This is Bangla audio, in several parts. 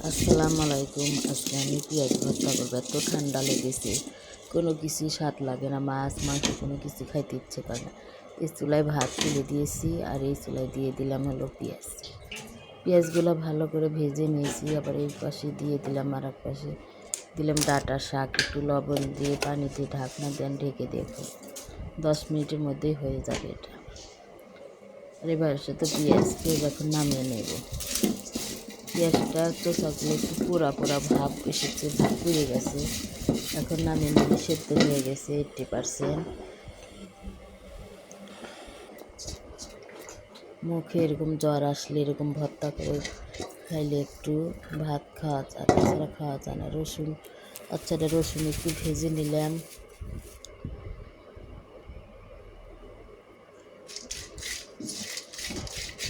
আসসালামু আলাইকুম। আজকে আমি পেঁয়াজ ভর্তা করবো। এত ঠান্ডা লেগেছে, কোনো কিছুই স্বাদ লাগে না, মাছ মাংস কোনো কিছু খাইতে ইচ্ছে করে না। এই চুলায় ভাত তুলে দিয়েছি আর এই চুলায় দিয়ে দিলাম হলো পেঁয়াজগুলো ভালো করে ভেজে নিয়েছি। আবার এই পাশে দিয়ে দিলাম, আর এক পাশে দিলাম ডাঁটা শাক। একটু লবণ দিয়ে পানি দিয়ে ঢাকনা দেন, ঢেকে দেখো 10 মিনিটের মধ্যেই হয়ে যাবে এটা। আর এবার সাথে পেঁয়াজকে এখন নামিয়ে নেব। পেঁয়াজটা চোষাগুলো একটু পোড়া পোড়া ভাব এসেছে, ভাব পুড়ে গেছে। এখন নামিয়ে নিয়ে সেদ্ধ হয়ে গেছে 80%। মুখে এরকম জ্বর আসলে এরকম ভর্তা করে খাইলে একটু ভাত খাওয়া যায়, তাছাড়া খাওয়া যায় না। রসুন রসুন একটু ভেজে নিলাম।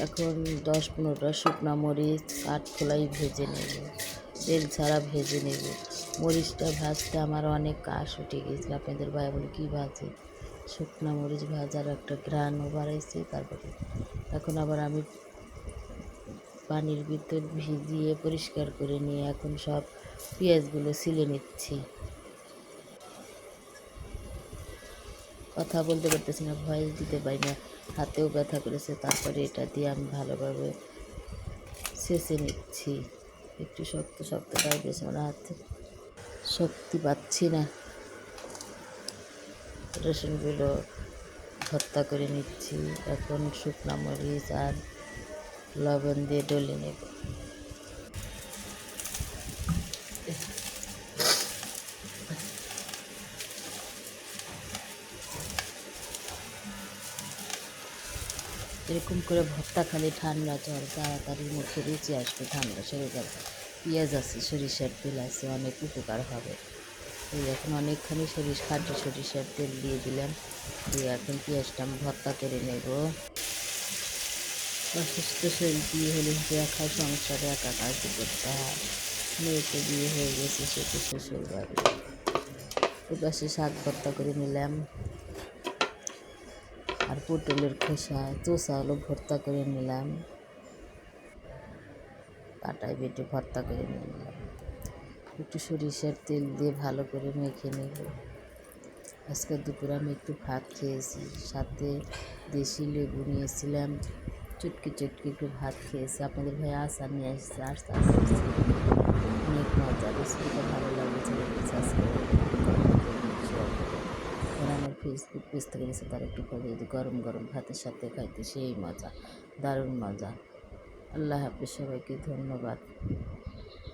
এখন 10-15টা শুকনো মরিচ কাঠখোলাই ভেজে নেব, তেল ছাড়া ভেজে নেব। মরিচটা ভাজতে আমার অনেক কাশ উঠে গেছিল। আপনাদের ভাই বলে কী ভাজে, শুকনো মরিচ ভাজার একটা ঘ্রাণও বাড়াইছে। তারপরে এখন আবার আমি পানির ভিতর ভিজিয়ে পরিষ্কার করে নিয়ে এখন সব পেঁয়াজগুলো ছিলে নিচ্ছি। কথা বলতে পারতেছি না, ভয়েস দিতে পারি না, হাতেও ব্যথা করেছে। তারপরে এটা দিয়ে আমি ভালোভাবে ছেঁচে নিচ্ছি। একটু শক্ত শক্ত টাইপের, আমার হাতে শক্তি পাচ্ছি না। রসুনগুলো ভর্তা করে নিচ্ছি। এখন শুকনো মরিচ আর লবণ দিয়ে ডলে নেব। এরকম করে ভর্তা খালি ঠান্ডা জ্বর তাড়াতাড়ি মুখে রুচি আসবে, ঠান্ডা সেরে যাবে। পেঁয়াজ আছে, সরিষার তেল আছে, অনেক উপকার হবে। এই এখন অনেকখানি খাঁটি সরিষার তেল দিয়ে দিলাম, দিয়ে এখন পেঁয়াজটা আমি ভর্তা করে নেব। অসুস্থ শরীর দিয়ে হলে একা সংসারে একা কাজ করতে হয়। মেয়েকে বিয়ে হয়ে গেছে, সে তো শ্বশুর বাড়ি। এপাশে শাক ভর্তা করে নিলাম, আর পটলের খোসা চোষা হলো ভর্তা করে নিলাম, কাটায় বেটে ভর্তা করে নিলাম। একটু সরিষার তেল দিয়ে ভালো করে মেখে নেব। আজকে দুপুরে আমি একটু ভাত খেয়েছি, সাথে দেশি লেবু নিয়েছিলাম, চুটকি চুটকি একটু ভাত খেয়েছি। আপনাদের ভাই আচার নিয়ে আসছে, আস্তে আস্তে অনেক মজা। রেসিপিটা ভালো লাগছে, আর আমার ফেসবুক পেজ থেকে গেছে, তার একটু ফলো যদি গরম গরম ভাতের সাথে খাইতে সেই মজা, দারুণ মজা। আল্লাহ হাফেজ, সবাইকে ধন্যবাদ।